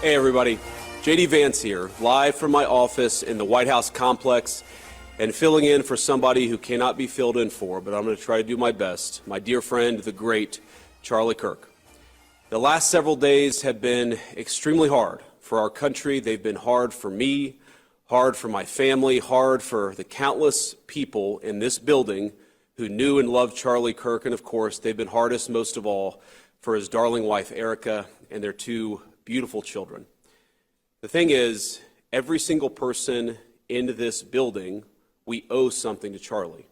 Hey everybody, JD Vance here, live from my office in the White House complex and filling in for somebody who cannot be filled in for, but I'm going to try to do my best, my dear friend, the great Charlie Kirk. The last several days have been extremely hard for our country. They've been hard for me, hard for my family, hard for the countless people in this building who knew and loved Charlie Kirk, and of course, they've been hardest most of all for his darling wife, Erica, and their two beautiful children. The thing is, every single person in this building, we owe something to Charlie.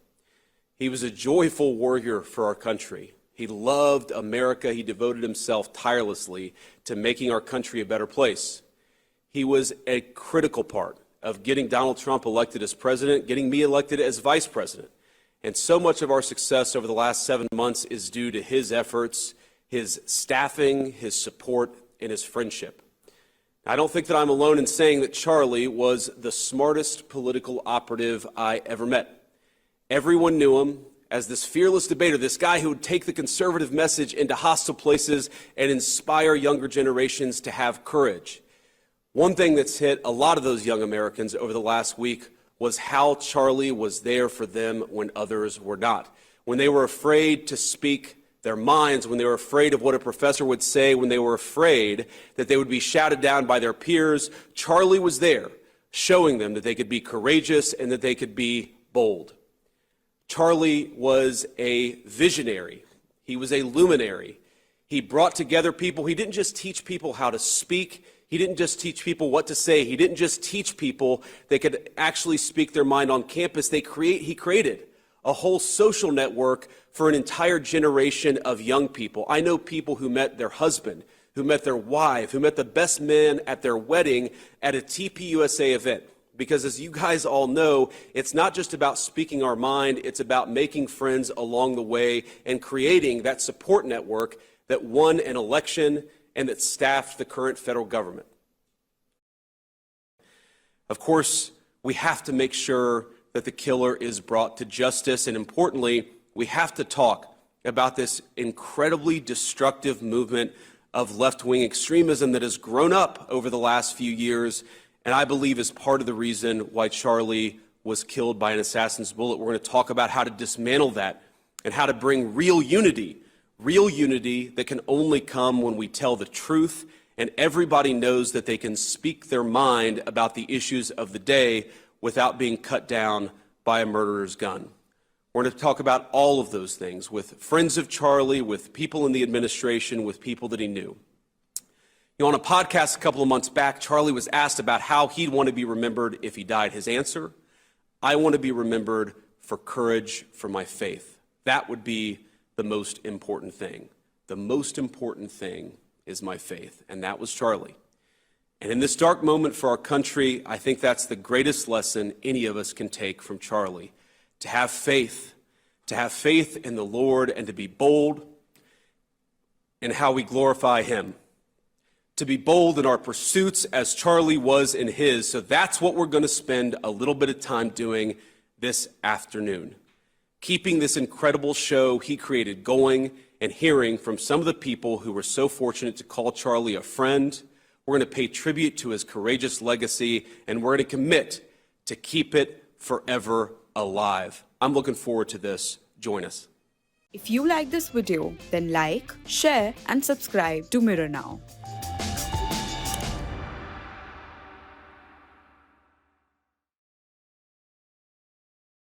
He was a joyful warrior for our country. He loved America. He devoted himself tirelessly to making our country a better place. He was a critical part of getting Donald Trump elected as president, getting me elected as vice president. And so much of our success over the last 7 months is due to his efforts, his staffing, his support, and his friendship. I don't think that I'm alone in saying that Charlie was the smartest political operative I ever met. Everyone knew him as this fearless debater, this guy who would take the conservative message into hostile places and inspire younger generations to have courage. One thing that's hit a lot of those young Americans over the last week was how Charlie was there for them when others were not. When they were afraid to speak their minds, when they were afraid of what a professor would say, when they were afraid that they would be shouted down by their peers, Charlie was there, showing them that they could be courageous and that they could be bold. Charlie was a visionary. He was a luminary. He brought together people. He didn't just teach people how to speak. He didn't just teach people what to say. He didn't just teach people they could actually speak their mind on campus. He created a whole social network for an entire generation of young people. I know people who met their husband, who met their wife, who met the best man at their wedding at a TPUSA event. Because as you guys all know, it's not just about speaking our mind, it's about making friends along the way and creating that support network that won an election and that staffed the current federal government. Of course, we have to make sure that the killer is brought to justice, and importantly, we have to talk about this incredibly destructive movement of left-wing extremism that has grown up over the last few years, and I believe is part of the reason why Charlie was killed by an assassin's bullet. We're going to talk about how to dismantle that and how to bring real unity that can only come when we tell the truth, and everybody knows that they can speak their mind about the issues of the day without being cut down by a murderer's gun. We're going to talk about all of those things with friends of Charlie, with people in the administration, with people that he knew. You know, on a podcast a couple of months back, Charlie was asked about how he'd want to be remembered if he died. His answer, I want to be remembered for courage, for my faith. That would be the most important thing. The most important thing is my faith, and that was Charlie. And in this dark moment for our country, I think that's the greatest lesson any of us can take from Charlie. To have faith in the Lord, and to be bold in how we glorify him. To be bold in our pursuits as Charlie was in his. So that's what we're going to spend a little bit of time doing this afternoon. Keeping this incredible show he created going and hearing from some of the people who were so fortunate to call Charlie a friend. We're going to pay tribute to his courageous legacy, and we're going to commit to keep it forever alive. I'm looking forward to this. Join us. If you like this video, then like, share, and subscribe to Mirror Now.